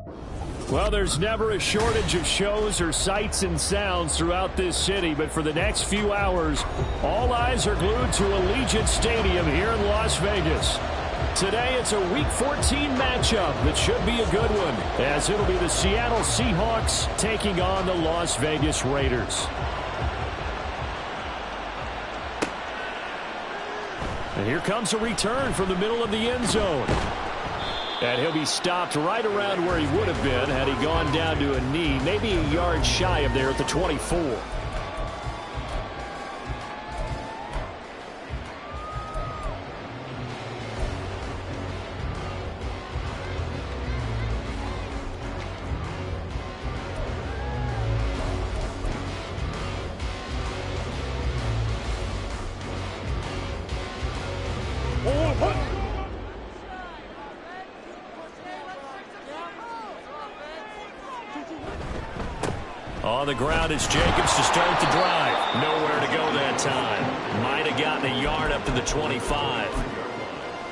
Well, there's never a shortage of shows or sights and sounds throughout this city, but for the next few hours, all eyes are glued to Allegiant Stadium here in Las Vegas. Today, it's a Week 14 matchup that should be a good one, as it'll be the Seattle Seahawks taking on the Las Vegas Raiders. And here comes a return from the middle of the end zone. And he'll be stopped right around where he would have been had he gone down to a knee, maybe a yard shy of there at the 24. On the ground, it's Jacobs to start the drive. Nowhere to go that time. Might have gotten a yard up to the 25.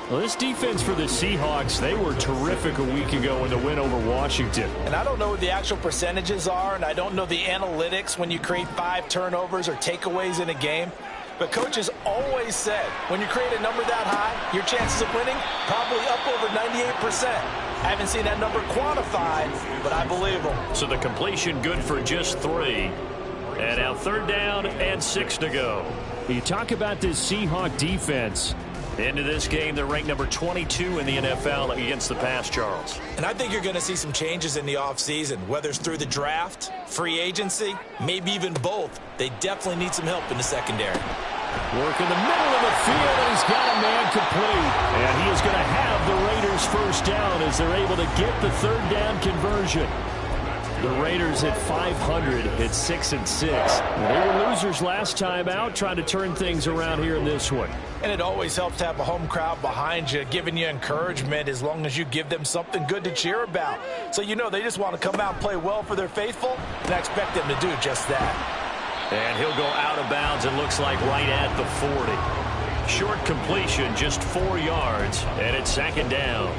Well, this defense for the Seahawks, they were terrific a week ago in the win over Washington. And I don't know what the actual percentages are, and I don't know the analytics when you create 5 turnovers or takeaways in a game. But coaches always said, when you create a number that high, your chances of winning probably up over 98%. I haven't seen that number quantified, but I believe them. So the completion good for just 3. And now 3rd down and 6 to go. You talk about this Seahawk defense. Into this game, they're ranked number 22 in the NFL against the pass, Charles. And I think you're going to see some changes in the offseason, whether it's through the draft, free agency, maybe even both. They definitely need some help in the secondary. Work in the middle of the field, and he's got a man complete. And he is going to have the Raiders first down as they're able to get the 3rd down conversion. The Raiders at 500 at 6-6. They were losers last time out, trying to turn things around here in this one. And it always helps to have a home crowd behind you, giving you encouragement as long as you give them something good to cheer about. So you know they just want to come out and play well for their faithful, and I expect them to do just that. And he'll go out of bounds, it looks like right at the 40. Short completion, just 4 yards, and it's 2nd down.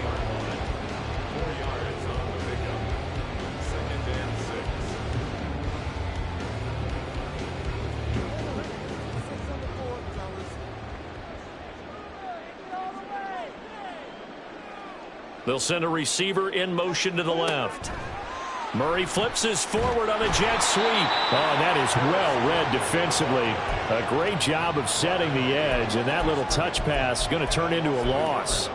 They'll send a receiver in motion to the left. Murray flips his forward on a jet sweep. Oh, that is well read defensively. A great job of setting the edge, and that little touch pass is going to turn into a loss.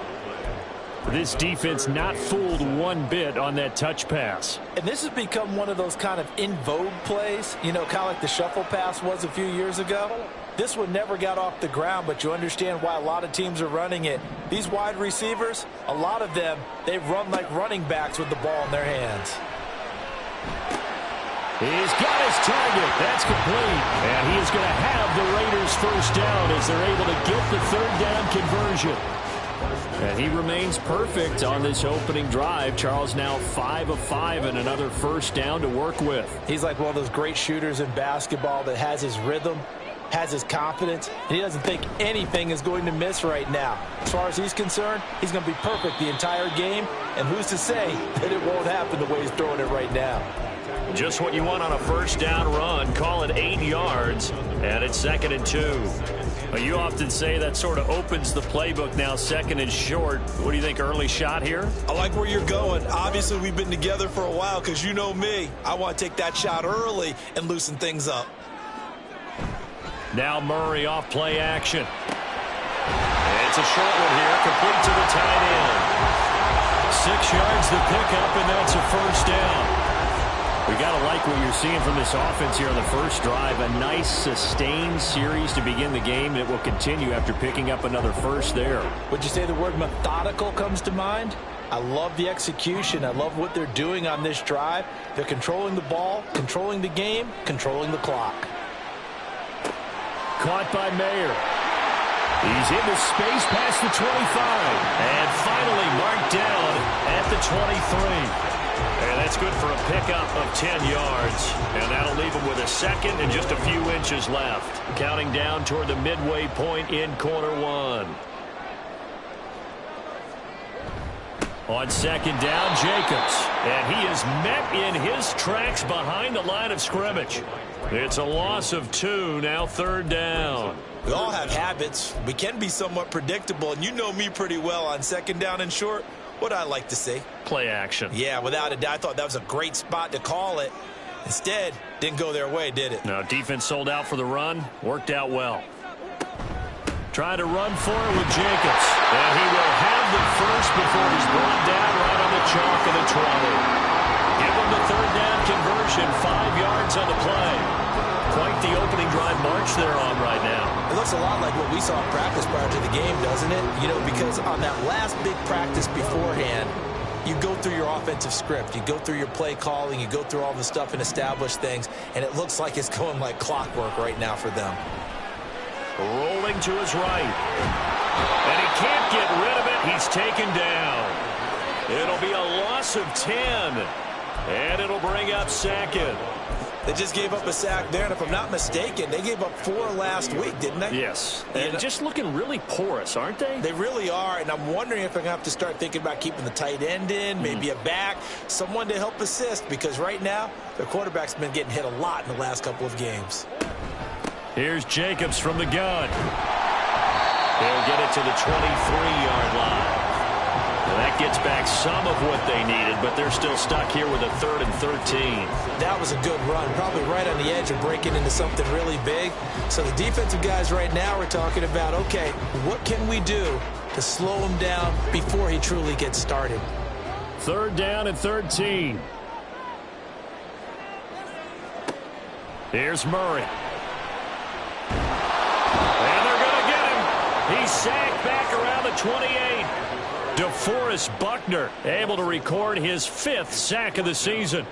This defense not fooled one bit on that touch pass. And this has become one of those kind of in vogue plays, you know, kind of like the shuffle pass was a few years ago. This one never got off the ground, but you understand why a lot of teams are running it. These wide receivers, a lot of them, they run like running backs with the ball in their hands. He's got his target. That's complete. And he is going to have the Raiders first down as they're able to get the 3rd down conversion. And he remains perfect on this opening drive. Charles now 5 of 5 and another first down to work with. He's like one of those great shooters in basketball that has his rhythm, has his confidence, and he doesn't think anything is going to miss right now. As far as he's concerned, he's going to be perfect the entire game, and who's to say that it won't happen the way he's throwing it right now. Just what you want on a first down run. Call it 8 yards, and it's 2nd and 2. Well, you often say that sort of opens the playbook now, 2nd and short. What do you think, early shot here? I like where you're going. Obviously, we've been together for a while because you know me. I want to take that shot early and loosen things up. Now Murray off play action. It's a short one here, complete to the tight end. 6 yards to pick up, and that's a first down. We got to like what you're seeing from this offense here on the first drive. A nice, sustained series to begin the game that will continue after picking up another first there. Would you say the word methodical comes to mind? I love the execution. I love what they're doing on this drive. They're controlling the ball, controlling the game, controlling the clock. Caught by Mayer. He's into space past the 25. And finally marked down at the 23. And that's good for a pickup of 10 yards. And that'll leave him with a 2nd and just a few inches left. Counting down toward the midway point in quarter 1. On second down, Jacobs. And he is met in his tracks behind the line of scrimmage. It's a loss of 2, now third down. We all have habits. We can be somewhat predictable, and you know me pretty well on second down and short. What I like to say? Play action. Yeah, without a doubt, I thought that was a great spot to call it. Instead, didn't go their way, did it? No, defense sold out for the run. Worked out well. Trying to run for it with Jacobs. And he will have the first before he's brought down right on the chalk of the 20. Give him the third down conversion, 5 yards on the play. Quite the opening drive march they're on right now. It looks a lot like what we saw in practice prior to the game, doesn't it? You know, because on that last big practice beforehand, you go through your offensive script. You go through your play calling. You go through all the stuff and establish things. And it looks like it's going like clockwork right now for them. Rolling to his right. And he can't get rid of it. He's taken down. It'll be a loss of 10. And it'll bring up second. They just gave up a sack there, and if I'm not mistaken, they gave up 4 last week, didn't they? Yes. And just looking really porous, aren't they? They really are, and I'm wondering if I'm going to have to start thinking about keeping the tight end in, maybe a back, someone to help assist, because right now, their quarterback's been getting hit a lot in the last couple of games. Here's Jacobs from the gun. He'll get it to the 23-yard line. Well, that gets back some of what they needed, but they're still stuck here with a 3rd and 13. That was a good run, probably right on the edge of breaking into something really big. So the defensive guys right now are talking about, okay, what can we do to slow him down before he truly gets started? 3rd down and 13. Here's Murray. And they're going to get him. He's sacked back around the 28. DeForest Buckner able to record his 5th sack of the season.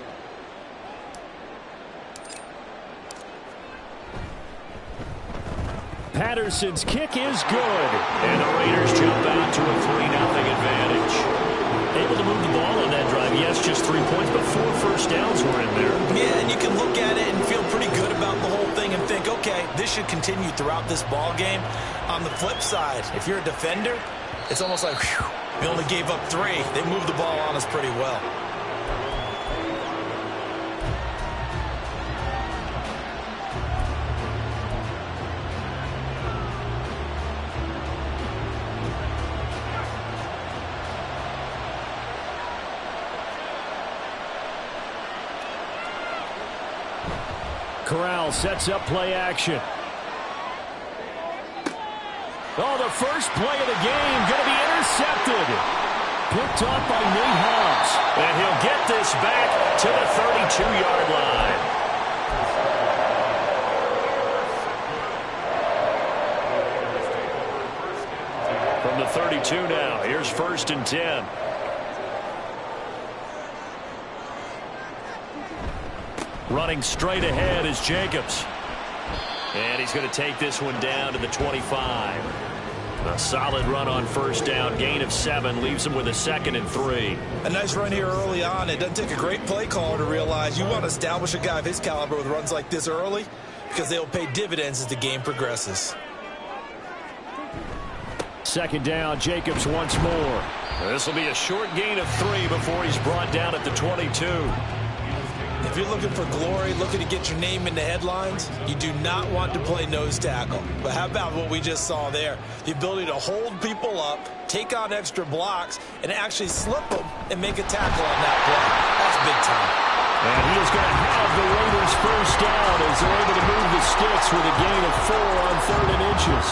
Patterson's kick is good. And the Raiders jump out to a 3-0 advantage. Able to move the ball on that drive. Yes, just 3 points, but 4 first downs were in there. Yeah, and you can look at it and feel pretty good about the whole thing and think, okay, this should continue throughout this ball game. On the flip side, if you're a defender, it's almost like, whew, we only gave up 3. They moved the ball on us pretty well. Corral sets up play action. Oh, the first play of the game going to be intercepted. Picked off by Nate Hobbs. And he'll get this back to the 32-yard line. From the 32 now, here's 1st and 10. Running straight ahead is Jacobs. And he's going to take this one down to the 25. A solid run on 1st down. Gain of 7 leaves him with a 2nd and 3. A nice run here early on. It doesn't take a great play caller to realize you want to establish a guy of his caliber with runs like this early because they'll pay dividends as the game progresses. 2nd down, Jacobs once more. This will be a short gain of 3 before he's brought down at the 22. If you're looking for glory, looking to get your name in the headlines, you do not want to play nose tackle. But how about what we just saw there? The ability to hold people up, take on extra blocks, and actually slip them and make a tackle on that play. That's big time. And he is going to have the Raiders 1st down as they're able to move the sticks with a gain of 4 on 3rd and inches.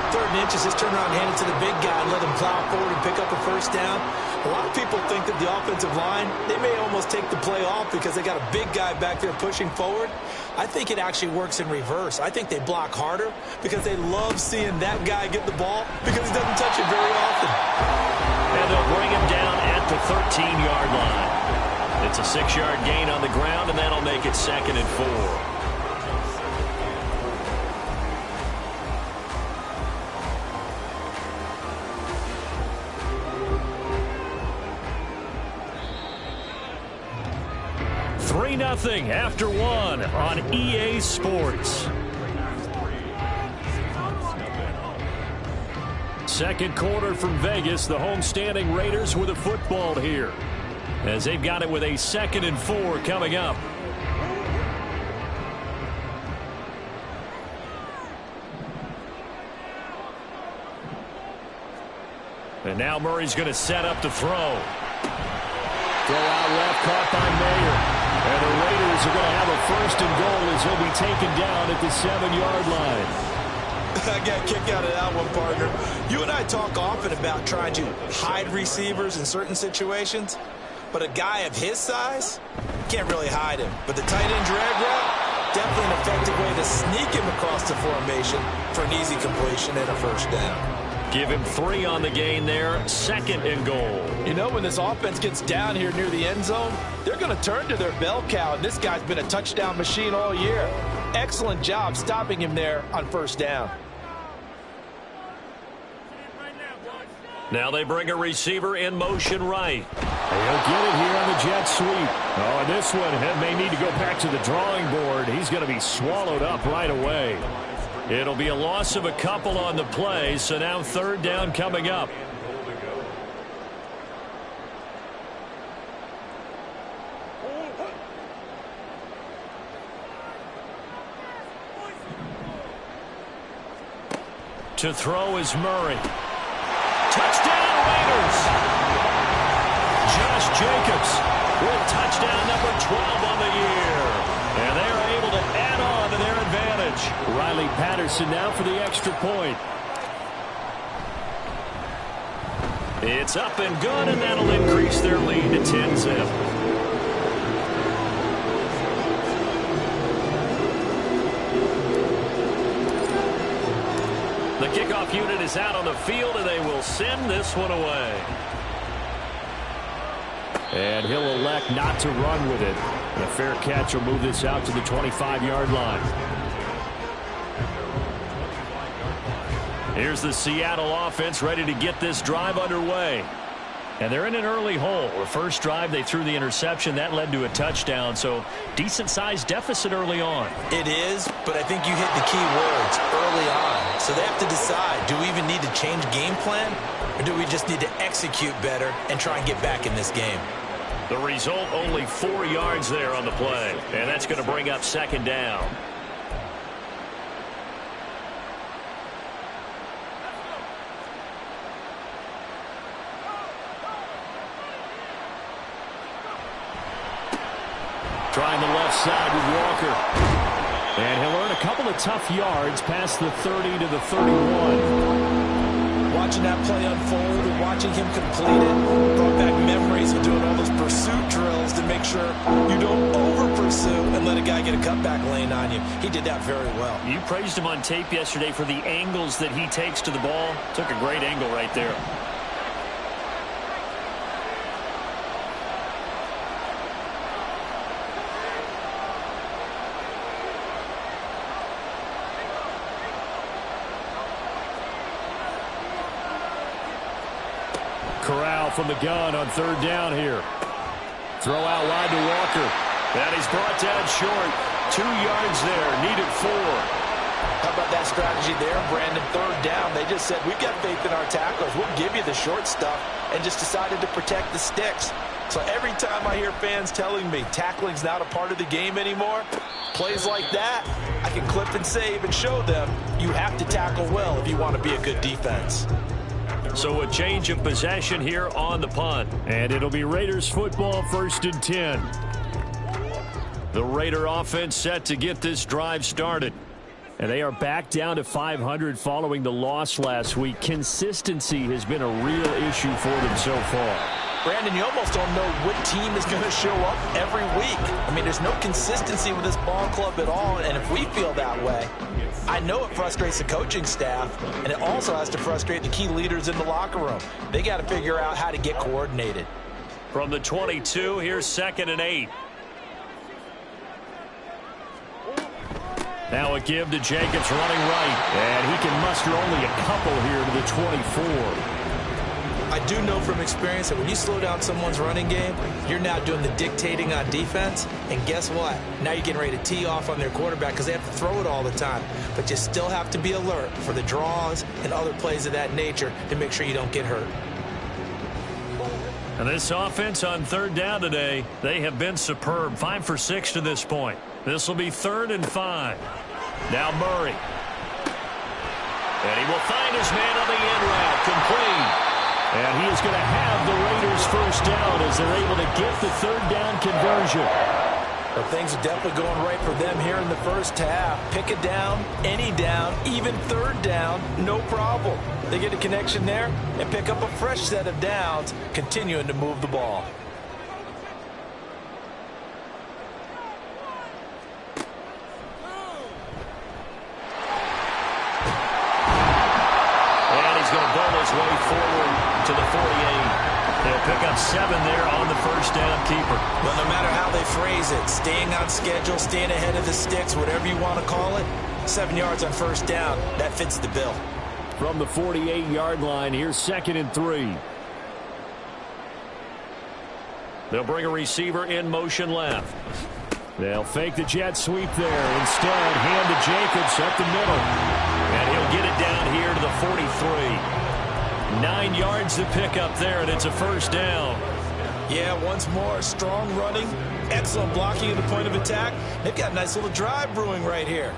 3rd and inches, just turn around and hand it to the big guy and let him plow forward and pick up a 1st down. A lot of people think that the offensive line, they may almost take the play off because they got a big guy back there pushing forward. I think it actually works in reverse. I think they block harder because they love seeing that guy get the ball because he doesn't touch it very often. And they'll bring him down at the 13-yard line. It's a 6-yard gain on the ground, and that'll make it 2nd and 4. Nothing after 1 on EA Sports. Second quarter from Vegas. The homestanding Raiders with a football here, as they've got it with a 2nd and 4 coming up. And now Murray's going to set up the throw. Throw out left, caught by Mayer. And the Raiders are going to have a 1st and goal as he'll be taken down at the 7-yard line. I got a kick out of that one, partner. You and I talk often about trying to hide receivers in certain situations, but a guy of his size can't really hide him. But the tight end drag route, definitely an effective way to sneak him across the formation for an easy completion and a 1st down. Give him 3 on the gain there. 2nd and goal. You know, when this offense gets down here near the end zone, they're going to turn to their bell cow, and this guy's been a touchdown machine all year. Excellent job stopping him there on 1st down. Now they bring a receiver in motion right. He'll get it here on the jet sweep. Oh, and this one may need to go back to the drawing board. He's going to be swallowed up right away. It'll be a loss of a couple on the play, so now 3rd down coming up. To throw is Murray. Touchdown, Raiders! Josh Jacobs with touchdown number 12 on the year. And they're able to add on to their advantage. Riley Patterson now for the extra point. It's up and good, and that'll increase their lead to 10-zip. The kickoff unit is out on the field, and they will send this one away. And he'll elect not to run with it. And a fair catch will move this out to the 25-yard line. Here's the Seattle offense ready to get this drive underway. And they're in an early hole. The first drive, they threw the interception. That led to a touchdown, so decent-sized deficit early on. It is, but I think you hit the key words early on. So they have to decide, do we even need to change game plan, or do we just need to execute better and try and get back in this game? The result, only 4 yards there on the play, and that's going to bring up 2nd down. Trying the left side with Walker. And he'll earn a couple of tough yards past the 30 to the 31. Watching that play unfold and watching him complete it brought back memories of doing all those pursuit drills to make sure you don't over-pursue and let a guy get a cutback lane on you. He did that very well. You praised him on tape yesterday for the angles that he takes to the ball. Took a great angle right there. Corral from the gun on 3rd down here. Throw out wide to Walker. And he's brought down short. 2 yards there. Needed 4. How about that strategy there, Brandon? 3rd down. They just said, we've got faith in our tacklers. We'll give you the short stuff, and just decided to protect the sticks. So every time I hear fans telling me tackling's not a part of the game anymore, plays like that, I can clip and save and show them you have to tackle well if you want to be a good defense. So a change of possession here on the punt. And it'll be Raiders football, 1st and 10. The Raider offense set to get this drive started. And they are back down to 500 following the loss last week. Consistency has been a real issue for them so far. Brandon, you almost don't know what team is going to show up every week. I mean, there's no consistency with this ball club at all, and if we feel that way, I know it frustrates the coaching staff, and it also has to frustrate the key leaders in the locker room. They got to figure out how to get coordinated. From the 22, here's 2nd and 8. Now a give to Jacobs running right, and he can muster only a couple here to the 24. I do know from experience that when you slow down someone's running game, you're now doing the dictating on defense. And guess what? Now you're getting ready to tee off on their quarterback because they have to throw it all the time. But you still have to be alert for the draws and other plays of that nature to make sure you don't get hurt. And this offense on third down today, they have been superb. 5 for 6 to this point. This will be 3rd and 5. Now Murray. And he will find his man on the end route, complete. And he is going to have the Raiders first down as they're able to get the third down conversion. But things are definitely going right for them here in the first half. Pick a down, any down, even third down, no problem. They get a connection there and pick up a fresh set of downs, continuing to move the ball. And he's going to bowl his way forward to the 48. They'll pick up 7 there on the first down keeper. Well, no matter how they phrase it, staying on schedule, staying ahead of the sticks, whatever you want to call it, 7 yards on first down, that fits the bill. From the 48-yard line, here's 2nd and 3. They'll bring a receiver in motion left. They'll fake the jet sweep there. Instead, hand to Jacobs up the middle. And he'll get it down here to the 43. 9 yards to pick up there, and it's a first down. Yeah, once more, strong running, excellent blocking at the point of attack. They've got a nice little drive brewing right here.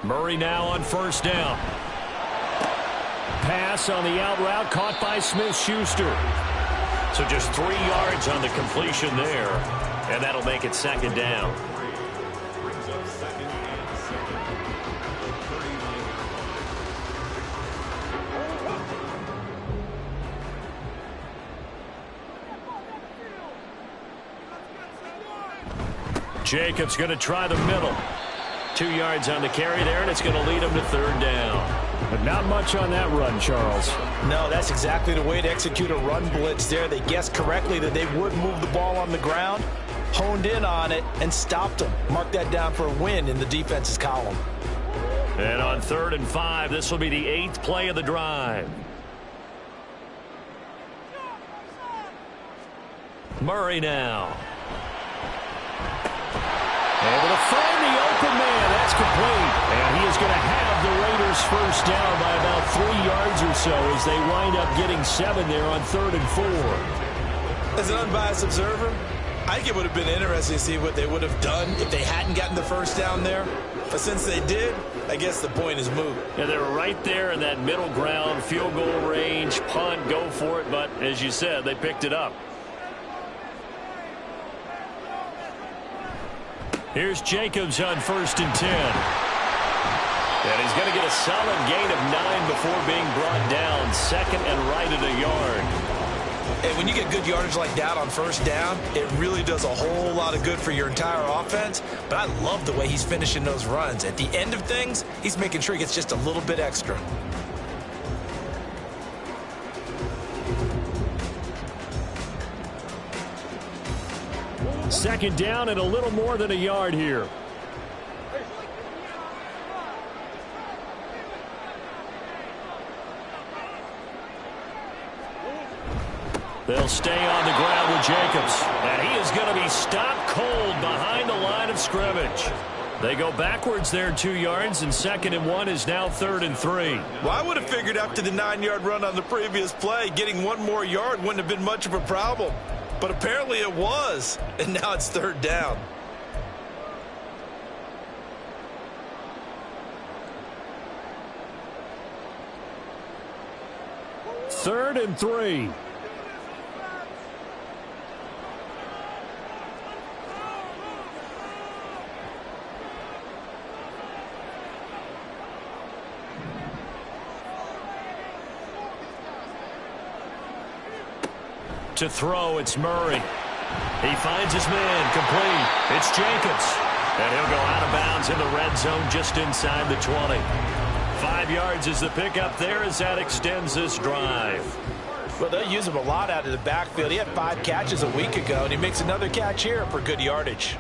Murray now on first down. Pass on the out route, caught by Smith-Schuster. So just 3 yards on the completion there, and that'll make it 2nd down. Jacobs going to try the middle. 2 yards on the carry there, and it's going to lead him to third down. But not much on that run, Charles. No, that's exactly the way to execute a run blitz there. They guessed correctly that they would move the ball on the ground, honed in on it, and stopped them. Mark that down for a win in the defense's column. And on 3rd and 5, this will be the 8th play of the drive. Murray now. Able to find the open man. That's complete. And he is going to have the Raiders first down by about 3 yards or so as they wind up getting 7 there on 3rd and 4. As an unbiased observer, I think it would have been interesting to see what they would have done if they hadn't gotten the first down there. But since they did, I guess the point is moot. Yeah, they were right there in that middle ground, field goal range, punt, go for it. But as you said, they picked it up. Here's Jacobs on 1st and 10. And he's going to get a solid gain of 9 before being brought down. 2nd and right at a yard. And when you get good yardage like that on first down, it really does a whole lot of good for your entire offense. But I love the way he's finishing those runs. At the end of things, he's making sure he gets just a little bit extra. Second down and a little more than a yard here. They'll stay on the ground with Jacobs. And he is going to be stopped cold behind the line of scrimmage. They go backwards there 2 yards, and 2nd and 1 is now 3rd and 3. Well, I would have figured after the 9-yard run on the previous play, getting 1 more yard wouldn't have been much of a problem. But apparently it was, and now it's 3rd down. Third and 3. To throw, it's Murray. He finds his man, complete. It's Jacobs. And he'll go out of bounds in the red zone just inside the 20. 5 yards is the pickup there as that extends this drive. Well, they'll use him a lot out of the backfield. He had 5 catches a week ago, and he makes another catch here for good yardage.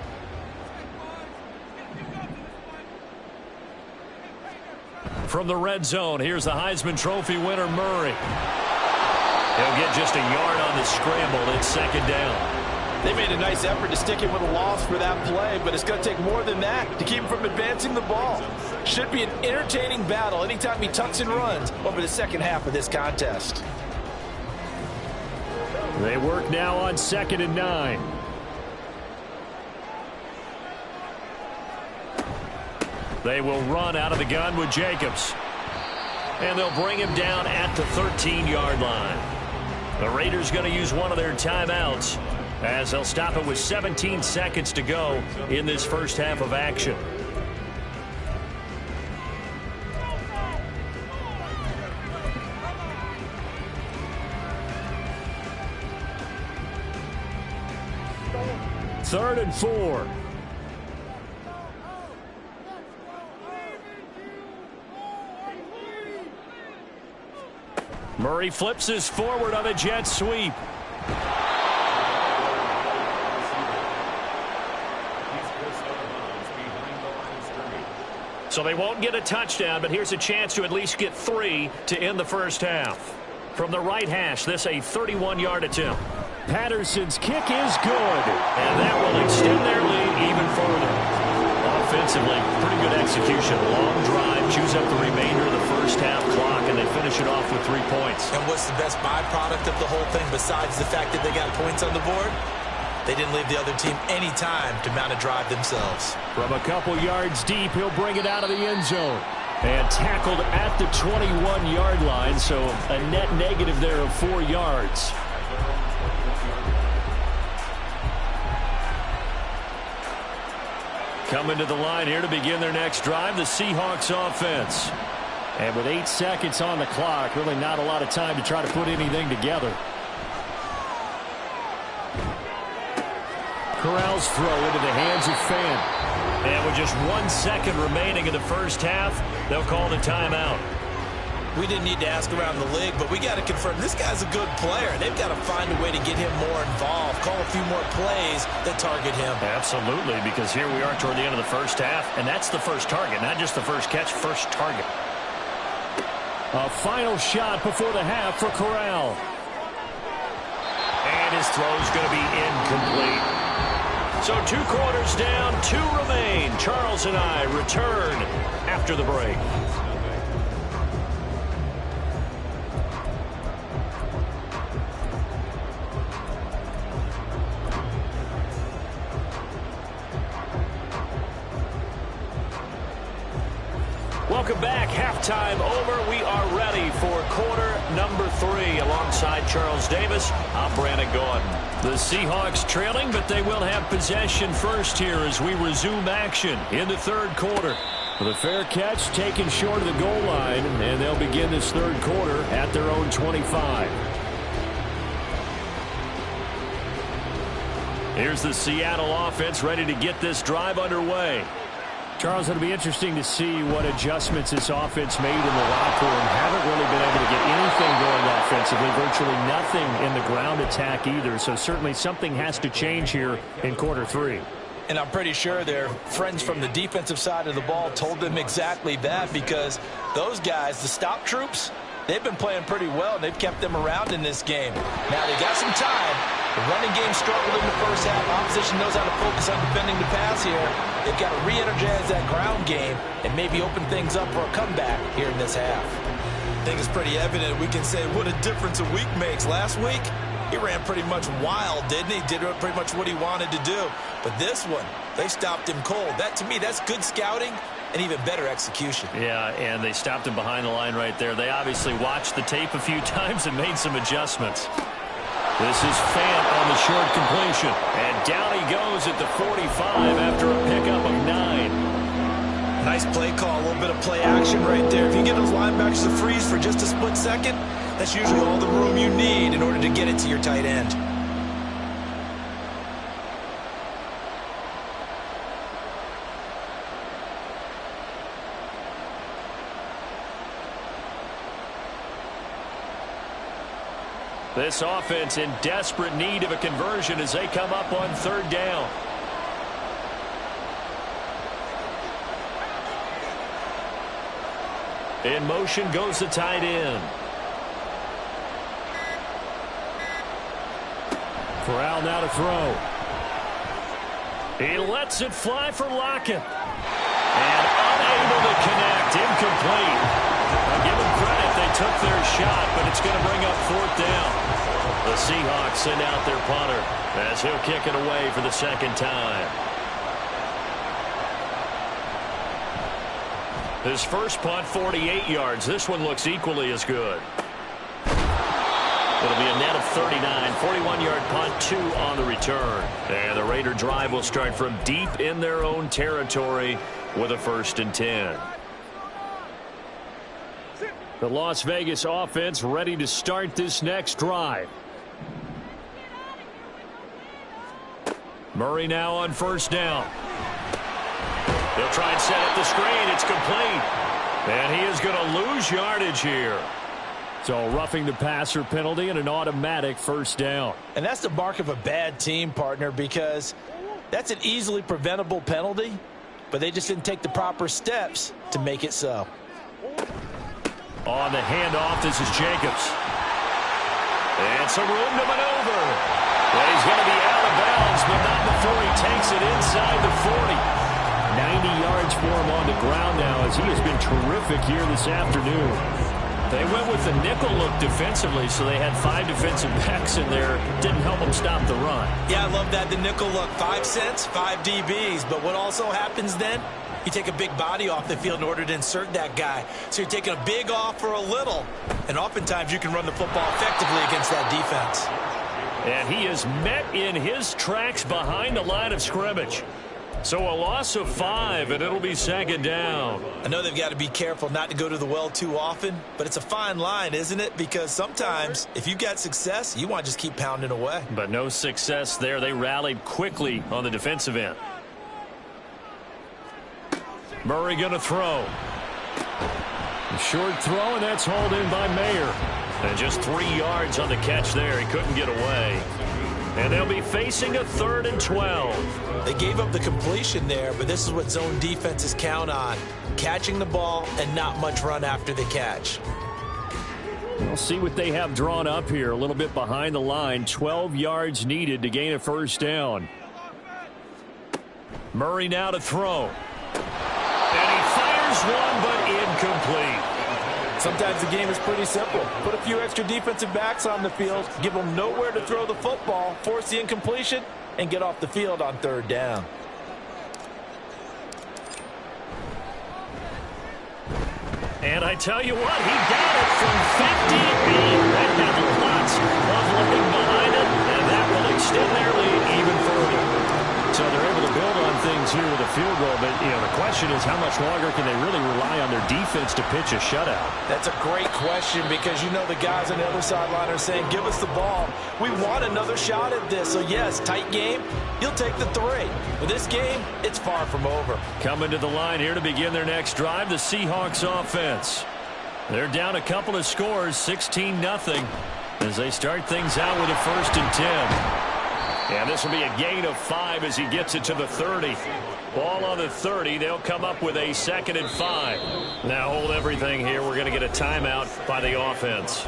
From the red zone, here's the Heisman Trophy winner, Murray. He'll get just a yard on the scramble. It's second down. They made a nice effort to stick him with a loss for that play, but it's going to take more than that to keep him from advancing the ball. Should be an entertaining battle anytime he tucks and runs over the second half of this contest. They work now on 2nd and 9. They will run out of the gun with Jacobs. And they'll bring him down at the 13-yard line. The Raiders going to use one of their timeouts as they'll stop it with 17 seconds to go in this first half of action. Third and 4. Murray flips this forward on a jet sweep. So they won't get a touchdown, but here's a chance to at least get 3 to end the first half. From the right hash, this a 31-yard attempt. Patterson's kick is good, and that will extend their lead even further. Offensively, pretty good execution. Long drive, chews up the remainder of the first half clock, and they finish it off with 3 points. And what's the best byproduct of the whole thing besides the fact that they got points on the board? They didn't leave the other team any time to mount a drive themselves. From a couple yards deep, he'll bring it out of the end zone. And tackled at the 21-yard line, so a net negative there of 4 yards. Coming to the line here to begin their next drive, the Seahawks offense. And with 8 seconds on the clock, really not a lot of time to try to put anything together. Corral's throw into the hands of Fan. And with just 1 second remaining in the first half, they'll call the timeout. We didn't need to ask around the league, but we got to confirm this guy's a good player. They've got to find a way to get him more involved, call a few more plays that target him. Absolutely, because here we are toward the end of the first half, and that's the first target, not just the first catch, first target. A final shot before the half for Corral. And his throw's going to be incomplete. So 2 quarters down, 2 remain. Charles and I return after the break. Welcome back. Halftime over. We are ready for quarter number 3. Alongside Charles Davis, I'm Brandon Gordon. The Seahawks trailing, but they will have possession first here as we resume action in the third quarter. The fair catch taken short of the goal line, and they'll begin this third quarter at their own 25. Here's the Seattle offense ready to get this drive underway. Charles, it'll be interesting to see what adjustments this offense made in the locker room. Haven't really been able to get anything going offensively, virtually nothing in the ground attack either. So certainly something has to change here in quarter 3. And I'm pretty sure their friends from the defensive side of the ball told them exactly that, because those guys, the stop troops, they've been playing pretty well, and they've kept them around in this game. Now they got some time. The running game struggled in the first half. Opposition knows how to focus on defending the pass here. They've got to re-energize that ground game and maybe open things up for a comeback here in this half. I think it's pretty evident. We can say what a difference a week makes. Last week, he ran pretty much wild, didn't he? Did pretty much what he wanted to do. But this one, they stopped him cold. That, to me, that's good scouting and even better execution. Yeah, and they stopped him behind the line right there. They obviously watched the tape a few times and made some adjustments. This is Fant on the short completion. And down he goes at the 45 after a pickup of 9. Nice play call, a little bit of play action right there. If you get those linebackers to freeze for just a split second, that's usually all the room you need in order to get it to your tight end. This offense in desperate need of a conversion as they come up on third down. In motion goes the tight end. Corral now to throw. He lets it fly for Lockett. And unable to connect. Incomplete. I'll give them credit. They took their shot, but it's going to bring up 4th down. The Seahawks send out their punter as he'll kick it away for the second time. His first punt, 48 yards. This one looks equally as good. It'll be a net of 39. 41-yard punt, 2 on the return. And the Raider drive will start from deep in their own territory with a 1st and 10. The Las Vegas offense ready to start this next drive. Murray now on 1st down. He'll try and set up the screen. It's complete. And he is going to lose yardage here. So roughing the passer penalty and an automatic 1st down. And that's the mark of a bad team, partner, because that's an easily preventable penalty, but they just didn't take the proper steps to make it so. On the handoff, this is Jacobs. And some room to maneuver. Well, he's going to be out of bounds, but not before he takes it inside the 40. 90 yards for him on the ground now as he has been terrific here this afternoon. They went with the nickel look defensively, so they had 5 defensive backs in there. Didn't help them stop the run. Yeah, I love that, the nickel look. 5 cents, 5 DBs. But what also happens then? You take a big body off the field in order to insert that guy. So you're taking a big off for a little. And oftentimes you can run the football effectively against that defense. And he is met in his tracks behind the line of scrimmage. So a loss of 5, and it'll be 2nd down. I know they've got to be careful not to go to the well too often, but it's a fine line, isn't it? Because sometimes if you've got success, you want to just keep pounding away. But no success there. They rallied quickly on the defensive end. Murray going to throw. A short throw, and that's hauled in by Mayer. And just 3 yards on the catch there. He couldn't get away. And they'll be facing a 3rd and 12. They gave up the completion there, but this is what zone defenses count on. Catching the ball and not much run after the catch. We'll see what they have drawn up here. A little bit behind the line. 12 yards needed to gain a 1st down. Murray now to throw. And he fires one, but incomplete. Sometimes the game is pretty simple. Put a few extra defensive backs on the field, give them nowhere to throw the football, force the incompletion, and get off the field on 3rd down. And I tell you what, he got it from 50 feet. That had lots of looking behind it, and that will extend their lead even further. So they're able to build on things here with a field goal, but the question is how much longer can they really rely on their defense to pitch a shutout? That's a great question because the guys on the other sideline are saying, give us the ball. We want another shot at this. So, yes, tight game, you'll take the 3. But this game, it's far from over. Coming to the line here to begin their next drive, the Seahawks offense. They're down a couple of scores, 16-0, as they start things out with a 1st and 10. And this will be a gain of 5 as he gets it to the 30. Ball on the 30. They'll come up with a 2nd and 5. Now hold everything here. We're going to get a timeout by the offense.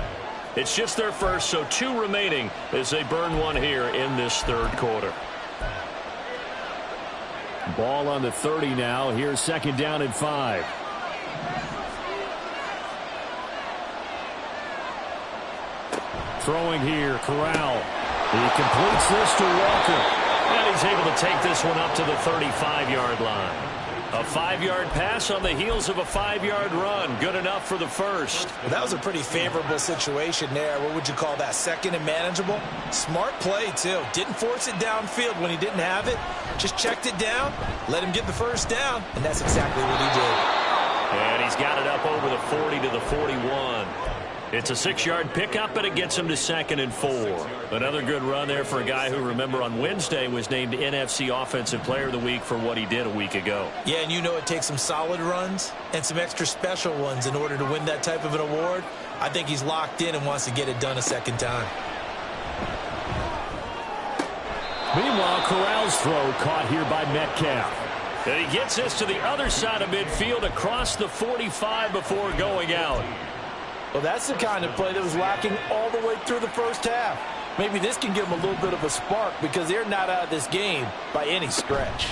It's just their first, so 2 remaining as they burn one here in this 3rd quarter. Ball on the 30 now. Here's 2nd down and 5. Throwing here, Corral. He completes this to Walker. And he's able to take this one up to the 35-yard line. A 5-yard pass on the heels of a 5-yard run. Good enough for the first. Well, that was a pretty favorable situation there. What would you call that? 2nd and manageable? Smart play, too. Didn't force it downfield when he didn't have it. Just checked it down, let him get the 1st down, and that's exactly what he did. And he's got it up over the 40 to the 41. It's a 6-yard pickup, and it gets him to 2nd and 4. Another good run there for a guy who, remember, on Wednesday was named NFC Offensive Player of the Week for what he did a week ago. Yeah, and it takes some solid runs and some extra special ones in order to win that type of an award. I think he's locked in and wants to get it done a 2nd time. Meanwhile, Corral's throw caught here by Metcalf. And he gets this to the other side of midfield across the 45 before going out. Well, that's the kind of play that was lacking all the way through the first half. Maybe this can give them a little bit of a spark because they're not out of this game by any stretch.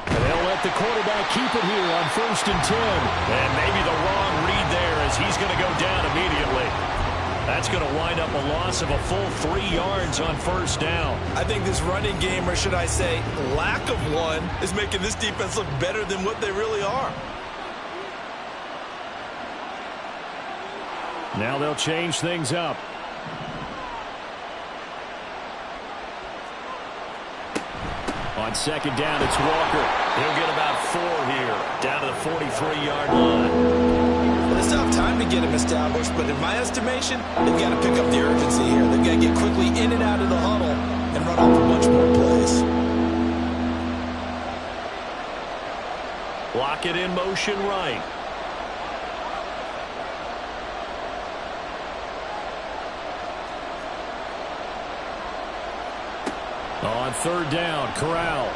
And they'll let the quarterback keep it here on 1st and 10. And maybe the wrong read there as he's going to go down immediately. That's going to wind up a loss of a full 3 yards on 1st down. I think this running game, or should I say lack of one, is making this defense look better than what they really are. Now they'll change things up. On 2nd down, it's Walker. He'll get about 4 here, down to the 43-yard line. It's not time to get him established, but in my estimation, they've got to pick up the urgency here. They've got to get quickly in and out of the huddle and run off a bunch more plays. Block it in motion right. On 3rd down, Corral.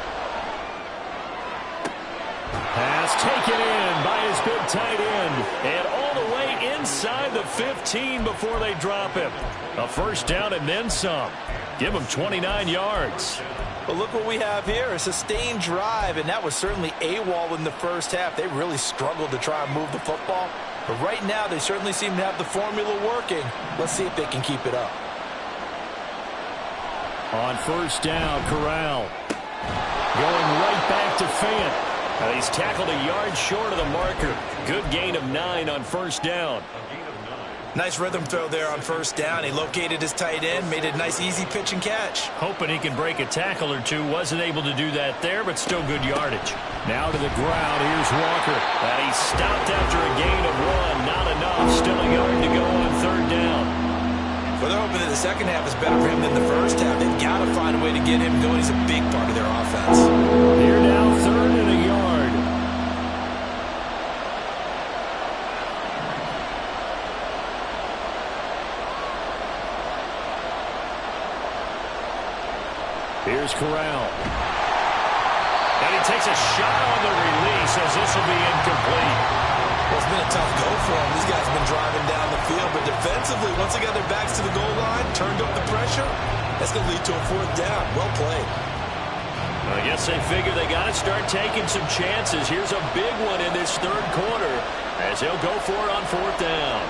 Pass taken in by his big tight end. And all the way inside the 15 before they drop him. A 1st down and then some. Give him 29 yards. But look what we have here, a sustained drive, and that was certainly AWOL in the first half. They really struggled to try and move the football. But right now, they certainly seem to have the formula working. Let's see if they can keep it up. On 1st down, Corral. Going right back to Fant. He's tackled a yard short of the marker. Good gain of 9 on 1st down. Nice rhythm throw there on 1st down. He located his tight end, made a nice easy pitch and catch. Hoping he can break a tackle or two. Wasn't able to do that there, but still good yardage. Now to the ground. Here's Walker. And he stopped after a gain of 1. Not enough. Still a yard to go on 3rd down. Well, they're hoping that the second half is better for him than the first half. They've got to find a way to get him going. He's a big part of their offense. Here now, 3rd and a yard. Here's Corral. And he takes a shot on the release as this will be incomplete. Well, it's been a tough go for them. These guys have been driving down the field, but defensively, once they got their backs to the goal line, turned up the pressure, that's going to lead to a 4th down. Well played. I guess they figure they got to start taking some chances. Here's a big one in this 3rd quarter as they'll go for it on 4th down.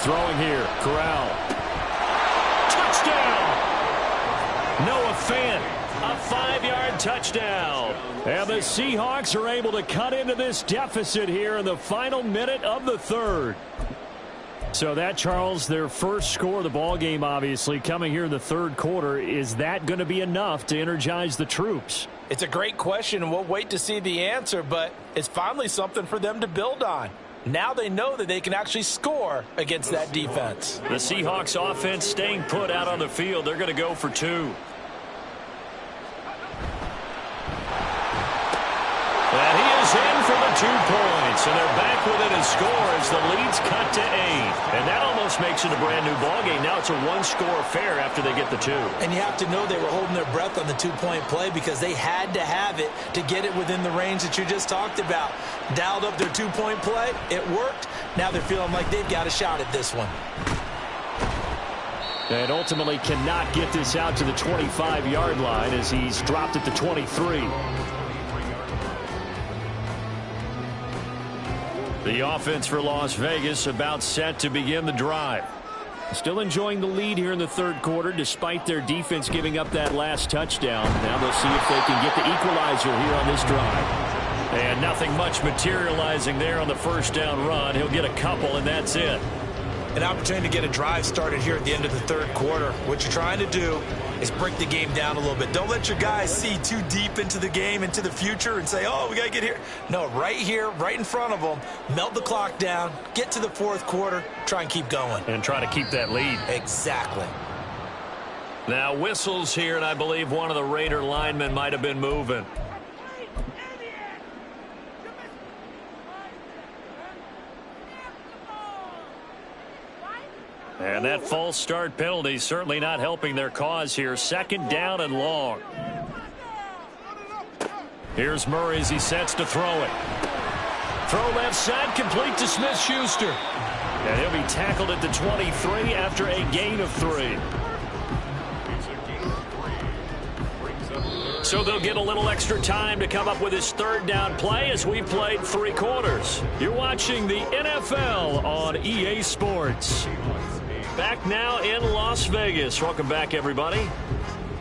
Throwing here, Corral. Touchdown! Noah Fant, a 5-yard touchdown. And the Seahawks are able to cut into this deficit here in the final minute of the 3rd. So that, Charles, their first score of the ball game, obviously, coming here in the 3rd quarter. Is that going to be enough to energize the troops? It's a great question, and we'll wait to see the answer, but it's finally something for them to build on. Now they know that they can actually score against that defense. The Seahawks offense staying put out on the field. They're going to go for 2. And he is in for the 2 points. And they're back within a score as the lead's cut to 8. And that almost makes it a brand new ball game. Now it's a 1-score affair after they get the 2. And you have to know they were holding their breath on the 2-point play because they had to have it to get it within the range that you just talked about. Dialed up their 2-point play. It worked. Now they're feeling like they've got a shot at this one. And ultimately cannot get this out to the 25-yard line as he's dropped at the 23. The offense for Las Vegas about set to begin the drive. Still enjoying the lead here in the 3rd quarter despite their defense giving up that last touchdown. Now they'll see if they can get the equalizer here on this drive. And nothing much materializing there on the 1st down run. He'll get a couple, and that's it. An opportunity to get a drive started here at the end of the 3rd quarter. What you're trying to do is break the game down a little bit. Don't let your guys see too deep into the game, into the future, and say, oh, we got to get here. No, right here, right in front of them, melt the clock down, get to the 4th quarter, try and keep going. And try to keep that lead. Exactly. Now whistles here, and I believe one of the Raider linemen might have been moving. And that false start penalty certainly not helping their cause here. 2nd down and long. Here's Murray as he sets to throw it. Throw left side, complete to Smith-Schuster. And he'll be tackled at the 23 after a gain of 3. So they'll get a little extra time to come up with his third down play as we've played 3 quarters. You're watching the NFL on EA Sports. Back now in Las Vegas. Welcome back, everybody.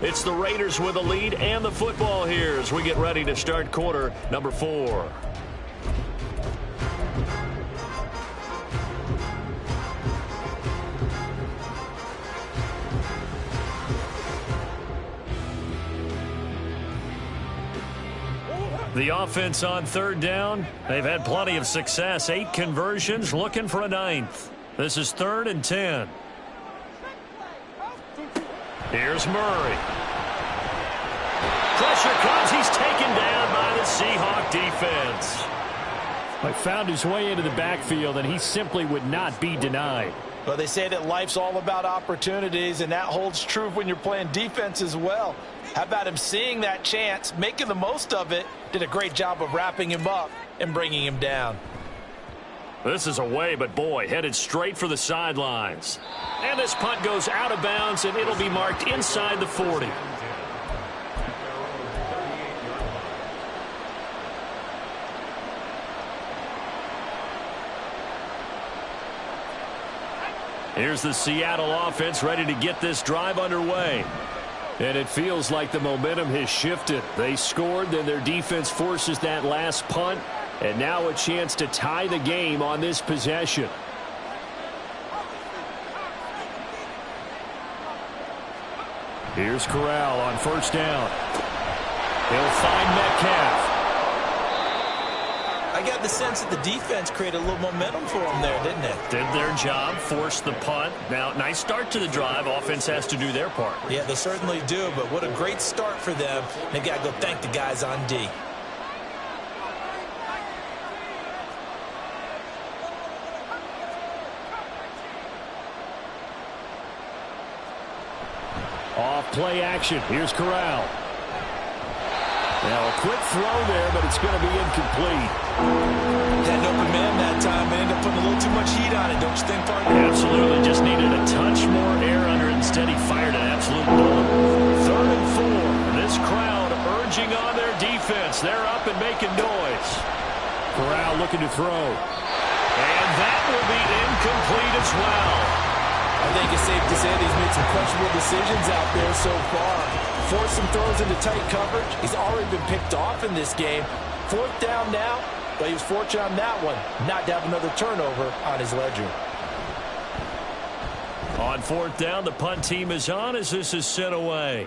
It's the Raiders with a lead and the football here as we get ready to start quarter number 4. The offense on third down, they've had plenty of success. 8 conversions, looking for a 9th. This is 3rd and 10. Here's Murray. Pressure comes. He's taken down by the Seahawk defense. He found his way into the backfield, and he simply would not be denied. Well, they say that life's all about opportunities, and that holds true when you're playing defense as well. How about him seeing that chance, making the most of it, did a great job of wrapping him up and bringing him down. This is away, but boy, headed straight for the sidelines. And this punt goes out of bounds, and it'll be marked inside the 40. Here's the Seattle offense ready to get this drive underway. And it feels like the momentum has shifted. They scored, then their defense forces that last punt. And now a chance to tie the game on this possession. Here's Corral on first down. He'll find Metcalf. I got the sense that the defense created a little momentum for them there, didn't it? Did their job, forced the punt. Now, nice start to the drive. Offense has to do their part. Yeah, they certainly do, but what a great start for them. They've got to go thank the guys on D. Off play action. Here's Corral. Now a quick throw there, but it's going to be incomplete. That open man that time and ended up putting a little too much heat on it, don't you think, partner? Absolutely. Just needed a touch more air under it. Instead, he fired an absolute bullet. 3rd and 4. This crowd urging on their defense. They're up and making noise. Corral looking to throw. And that will be incomplete as well. I think it's safe to say that he's made some questionable decisions out there so far. Forced some throws into tight coverage. He's already been picked off in this game. 4th down now, but he was fortunate on that one not to have another turnover on his ledger. On 4th down, the punt team is on as this is sent away.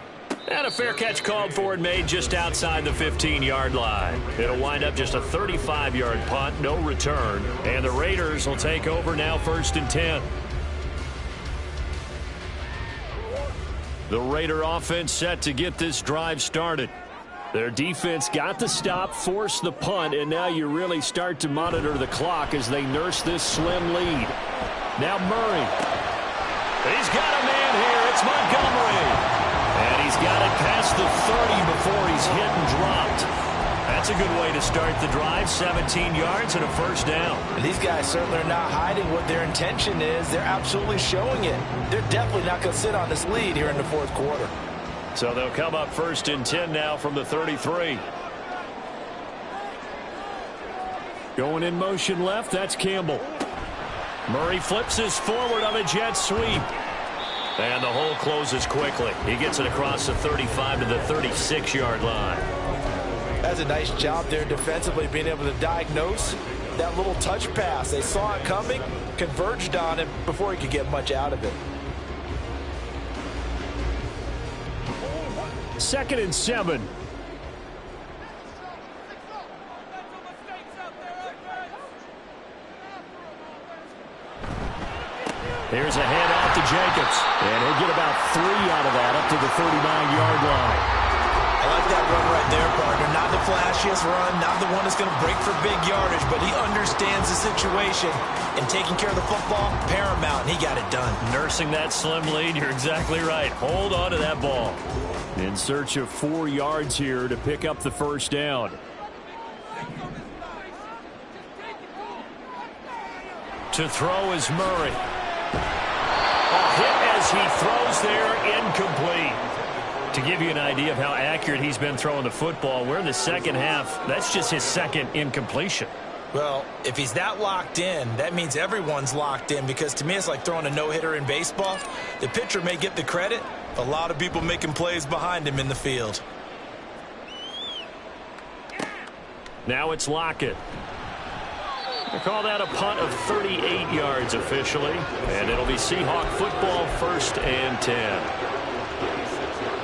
And a fair catch called for and made just outside the 15-yard line. It'll wind up just a 35-yard punt, no return. And the Raiders will take over now 1st and 10. The Raider offense set to get this drive started. Their defense got the stop, forced the punt, and now you really start to monitor the clock as they nurse this slim lead. Now Murray. He's got a man here. It's Montgomery. And he's got it past the 30 before he's hit and dropped. That's a good way to start the drive. 17 yards and a 1st down. And these guys certainly are not hiding what their intention is. They're absolutely showing it. They're definitely not going to sit on this lead here in the 4th quarter. So they'll come up 1st and 10 now from the 33. Going in motion left, that's Campbell. Murray flips this forward on a jet sweep. And the hole closes quickly. He gets it across the 35 to the 36-yard line. That's a nice job there defensively, being able to diagnose that little touch pass. They saw it coming, converged on it before he could get much out of it. 2nd and 7. Here's a handoff to Jacobs. And he'll get about 3 out of that up to the 39-yard line. I like that run right there, partner. Not the flashiest run, not the one that's going to break for big yardage, but he understands the situation, and taking care of the football, paramount, and he got it done. Nursing that slim lead, you're exactly right. Hold on to that ball. In search of 4 yards here to pick up the first down. To throw is Murray. A hit as he throws there, incomplete. To give you an idea of how accurate he's been throwing the football, we're in the second half. That's just his second incompletion. Well, if he's that locked in, that means everyone's locked in, because to me it's like throwing a no-hitter in baseball. The pitcher may get the credit, a lot of people making plays behind him in the field. Now it's Lockett. They call that a punt of 38 yards officially, and it'll be Seahawk football, 1st and 10.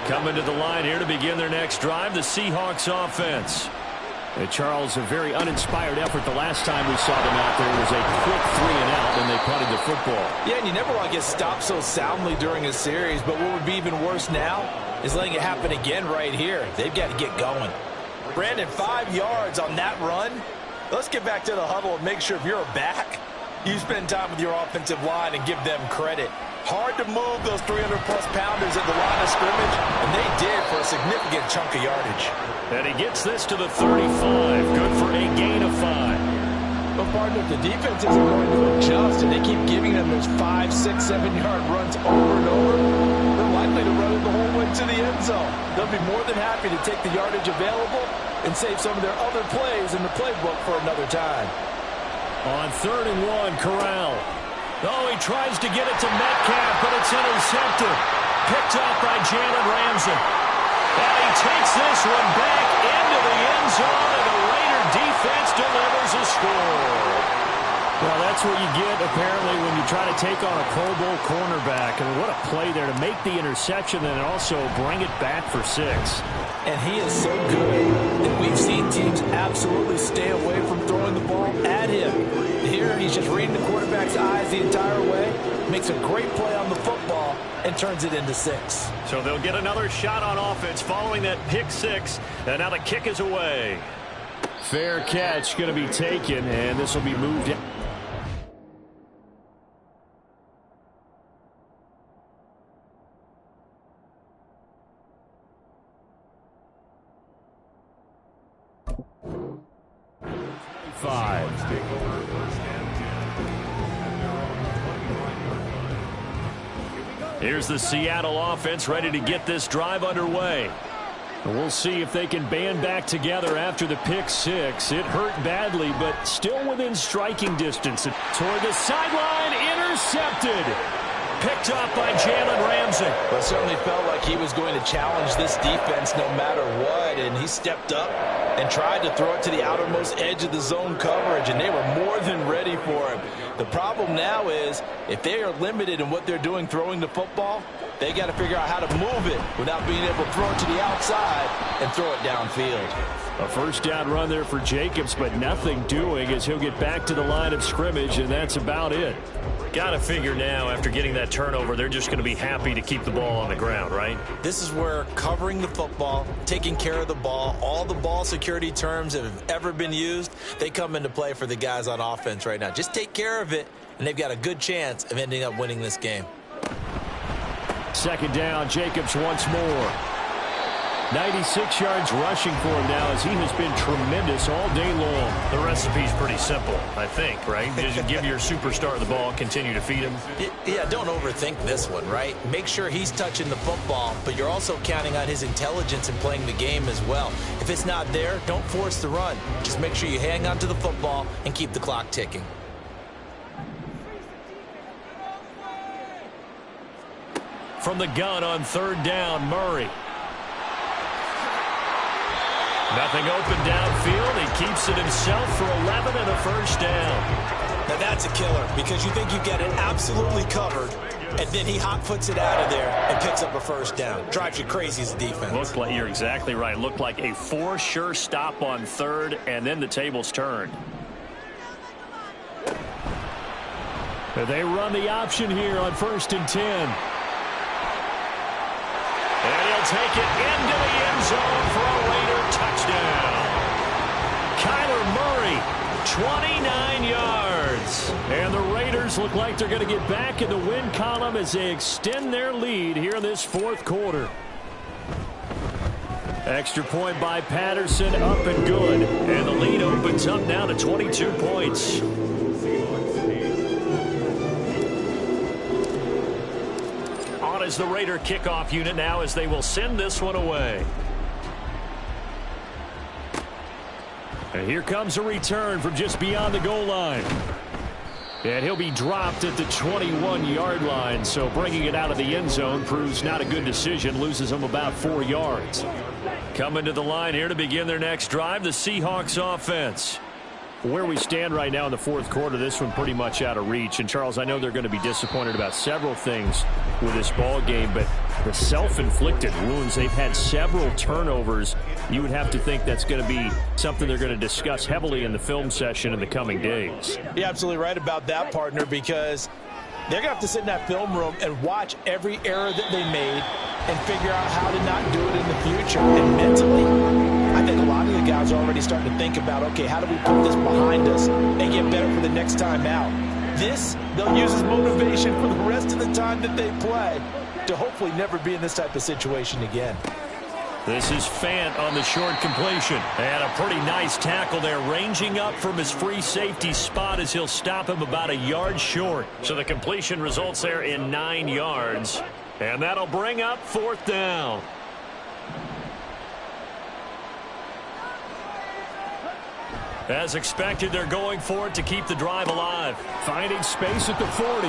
Coming to the line here to begin their next drive, the Seahawks offense. And Charles, a very uninspired effort the last time we saw them out there. It was a quick 3 and out, and they punted the football. Yeah, and you never want to get stopped so soundly during a series, but what would be even worse now is letting it happen again right here. They've got to get going. Brandon, 5 yards on that run. Let's get back to the huddle and make sure if you're a back, you spend time with your offensive line and give them credit. Hard to move those 300-plus pounders at the line of scrimmage, and they did for a significant chunk of yardage. And he gets this to the 35. Good for a gain of 5. But, partner, if the defense isn't going to adjust and they keep giving them those 5, 6, 7-yard runs over and over, they're likely to run it the whole way to the end zone. They'll be more than happy to take the yardage available and save some of their other plays in the playbook for another time. On 3rd and 1, Corral. Oh, he tries to get it to Metcalf, but it's intercepted. Picked up by Jalen Ramsey. And he takes this one back into the end zone, and the Raider defense delivers a score. Well, that's what you get, apparently, when you try to take on a Pro Bowl cornerback. I mean, what a play there to make the interception and also bring it back for 6. And he is so good that we've seen teams absolutely stay away from throwing the ball at him. Here, he's just reading the quarterback's eyes the entire way, makes a great play on the football, and turns it into 6. So they'll get another shot on offense following that pick 6, and now the kick is away. Fair catch going to be taken, and this will be moved in. Here's the Seattle offense ready to get this drive underway. And we'll see if they can band back together after the pick 6. It hurt badly, but still within striking distance. Toward the sideline, intercepted. Picked up by Jalen Ramsey. Well, it certainly felt like he was going to challenge this defense no matter what, and he stepped up and tried to throw it to the outermost edge of the zone coverage, and they were more than ready for him. The problem now is if they are limited in what they're doing throwing the football, they got to figure out how to move it without being able to throw it to the outside and throw it downfield. A first down run there for Jacobs, but nothing doing as he'll get back to the line of scrimmage, and that's about it. Got to figure now, after getting that turnover, they're just going to be happy to keep the ball on the ground, right? This is where covering the football, taking care of the ball, all the ball security terms that have ever been used, they come into play for the guys on offense right now. Just take care of it, and they've got a good chance of ending up winning this game. Second down, Jacobs once more. 96 yards rushing for him now as he has been tremendous all day long. The recipe's pretty simple, I think, right? Just give your superstar the ball, continue to feed him. Yeah, don't overthink this one, right? Make sure he's touching the football, but you're also counting on his intelligence in playing the game as well. If it's not there, don't force the run. Just make sure you hang on to the football and keep the clock ticking. From the gun on 3rd down, Murray. Nothing open downfield. He keeps it himself for 11 and a first down. Now that's a killer because you think you've got it absolutely covered, and then he hot puts it out of there and picks up a first down. Drives you crazy as a defense. Looked like, you're exactly right. Looked like a for sure stop on 3rd, and then the tables turned. They run the option here on 1st and 10. And he'll take it into the end zone for a Raider touchdown. Kyler Murray, 29 yards. And the Raiders look like they're going to get back in the win column as they extend their lead here in this fourth quarter. Extra point by Patterson, up and good. And the lead opens up now to 22 points. On is the Raider kickoff unit now as they will send this one away. And here comes a return from just beyond the goal line. And he'll be dropped at the 21-yard line, so bringing it out of the end zone proves not a good decision, loses him about 4 yards. Coming to the line here to begin their next drive, the Seahawks offense. Where we stand right now in the fourth quarter, this one pretty much out of reach. And, Charles, I know they're going to be disappointed about several things with this ball game, but the self-inflicted wounds, they've had several turnovers. You would have to think that's going to be something they're going to discuss heavily in the film session in the coming days. You're absolutely right about that, partner, because they're going to have to sit in that film room and watch every error that they made and figure out how to not do it in the future. And mentally, I think a lot of the guys are already starting to think about, okay, how do we put this behind us and get better for the next time out? This, they'll use as motivation for the rest of the time that they play to hopefully never be in this type of situation again. This is Fant on the short completion. And a pretty nice tackle there, ranging up from his free safety spot as he'll stop him about a yard short. So the completion results there in 9 yards. And that'll bring up fourth down. As expected, they're going for it to keep the drive alive. Finding space at the 40.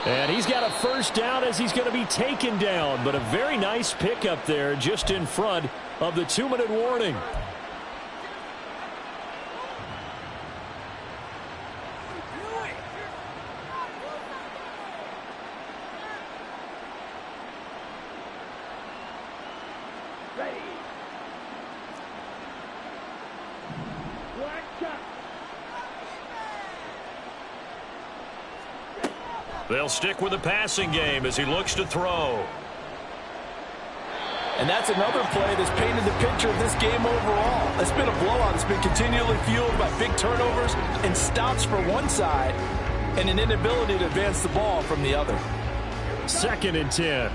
And he's got a first down as he's going to be taken down. But a very nice pickup there just in front of the 2-minute warning. They'll stick with the passing game as he looks to throw. And that's another play that's painted the picture of this game overall. It's been a blowout. It's been continually fueled by big turnovers and stops for one side and an inability to advance the ball from the other. 2nd and 10.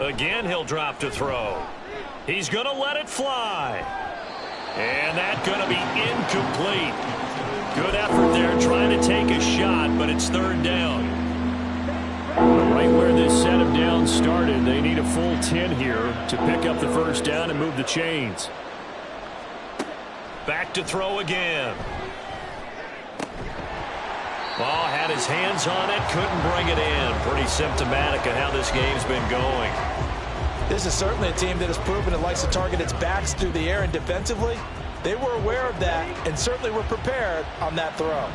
Again, he'll drop to throw. He's going to let it fly. And that's going to be incomplete. Good effort there trying to take a shot, but it's 3rd down. Right where this set him down started, they need a full 10 here to pick up the first down and move the chains. Back to throw again. Ball had his hands on it, couldn't bring it in. Pretty symptomatic of how this game's been going. This is certainly a team that has proven it likes to target its backs through the air, and defensively, they were aware of that and certainly were prepared on that throw.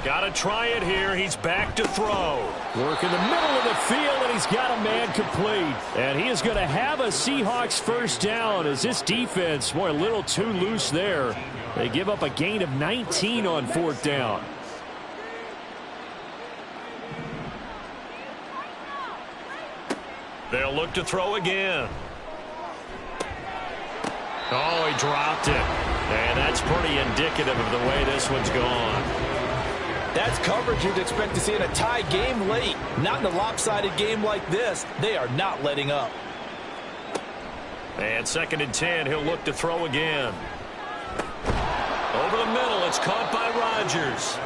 Got to try it here. He's back to throw. Work in the middle of the field, and he's got a man complete. And he is going to have a Seahawks first down as this defense, boy, a little too loose there. They give up a gain of 19 on 4th down. They'll look to throw again. Oh, he dropped it. And that's pretty indicative of the way this one's gone. That's coverage you'd expect to see in a tie game late. Not in a lopsided game like this. They are not letting up. And 2nd and 10, he'll look to throw again. Over the middle, it's caught by Rodgers.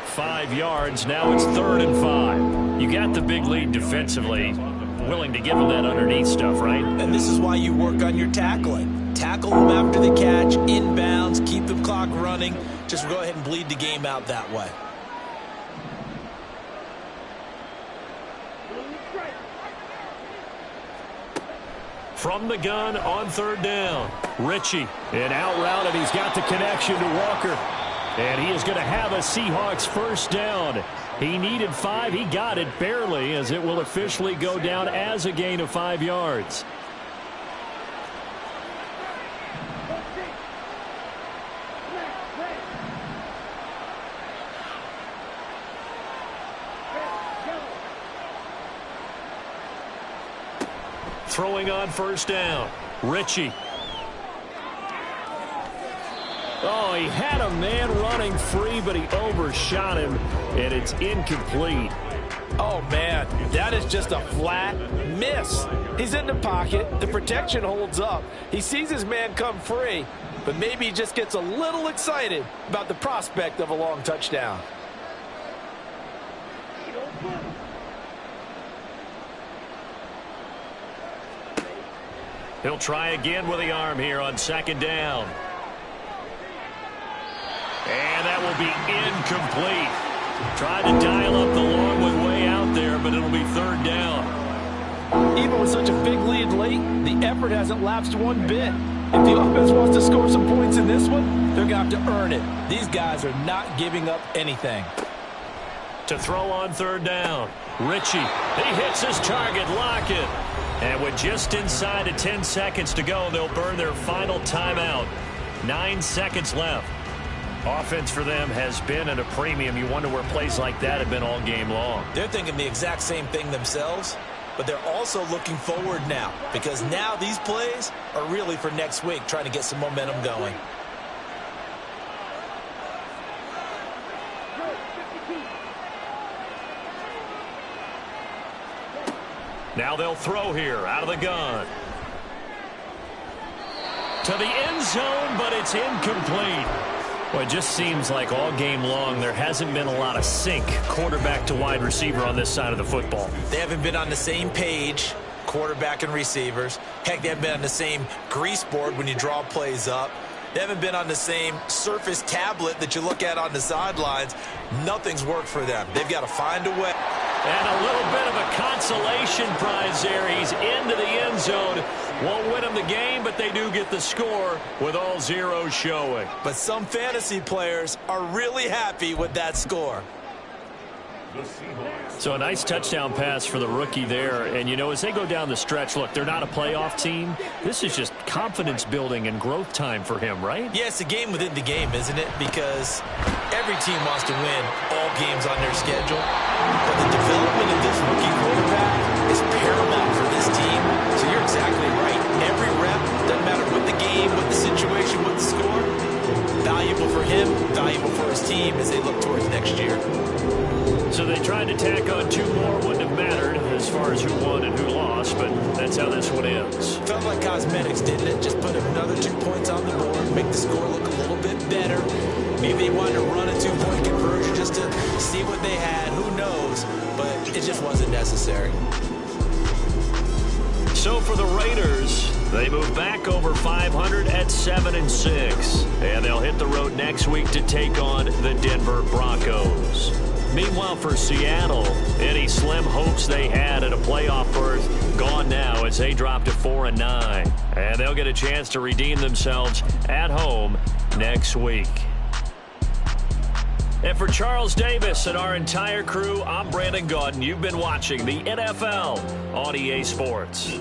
5 yards, now it's 3rd and 5. You got the big lead defensively. Willing to give them that underneath stuff, right? And this is why you work on your tackling. Tackle them after the catch, inbounds, keep the clock running. Just go ahead and bleed the game out that way. From the gun on 3rd down. Ritchie. An out route, and he's got the connection to Walker. And he is going to have a Seahawks first down. He needed 5. He got it barely, as it will officially go down as a gain of 5 yards. Throwing on first down, Ritchie. Oh, he had a man running free, but he overshot him, and it's incomplete. Oh, man, that is just a flat miss. He's in the pocket. The protection holds up. He sees his man come free, but maybe he just gets a little excited about the prospect of a long touchdown. He'll try again with the arm here on second down. And that will be incomplete. Tried to dial up the long one way out there, but it'll be third down. Even with such a big lead late, the effort hasn't lapsed one bit. If the offense wants to score some points in this one, they're going to have to earn it. These guys are not giving up anything. To throw on third down, Ritchie. He hits his target, Lockett. And with just inside of 10 seconds to go, they'll burn their final timeout. 9 seconds left. Offense for them has been at a premium. You wonder where plays like that have been all game long. They're thinking the exact same thing themselves, but they're also looking forward now, because now these plays are really for next week, trying to get some momentum going. Now they'll throw here out of the gun. To the end zone, but it's incomplete. Well, it just seems like all game long there hasn't been a lot of sync quarterback to wide receiver on this side of the football. They haven't been on the same page, quarterback and receivers. Heck, they haven't been on the same grease board when you draw plays up. They haven't been on the same Surface tablet that you look at on the sidelines. Nothing's worked for them. They've got to find a way. And a little bit of a consolation prize there. He's into the end zone. Won't win them the game, but they do get the score with all zeros showing. But some fantasy players are really happy with that score. So a nice touchdown pass for the rookie there. And, you know, as they go down the stretch, look, they're not a playoff team. This is just confidence building and growth time for him, right? Yeah, it's a game within the game, isn't it? Because every team wants to win all games on their schedule. But the development of this rookie quarterback is paramount for this team. So you're exactly right. Every rep, doesn't matter what the game, what the situation, what the score, valuable for him, valuable for his team as they look towards next year. So they tried to tack on 2 more. Wouldn't have mattered as far as who won and who lost, but that's how this one ends. Felt like cosmetics, didn't it? Just put another 2 points on the board, make the score look a little bit better. Maybe they wanted to run a 2-point conversion just to see what they had. Who knows? But it just wasn't necessary. So for the Raiders, they move back over 500 at 7-6. And they'll hit the road next week to take on the Denver Broncos. Meanwhile, for Seattle, any slim hopes they had at a playoff berth gone now as they drop to 4-9. And they'll get a chance to redeem themselves at home next week. And for Charles Davis and our entire crew, I'm Brandon Gaudin. You've been watching the NFL on EA Sports.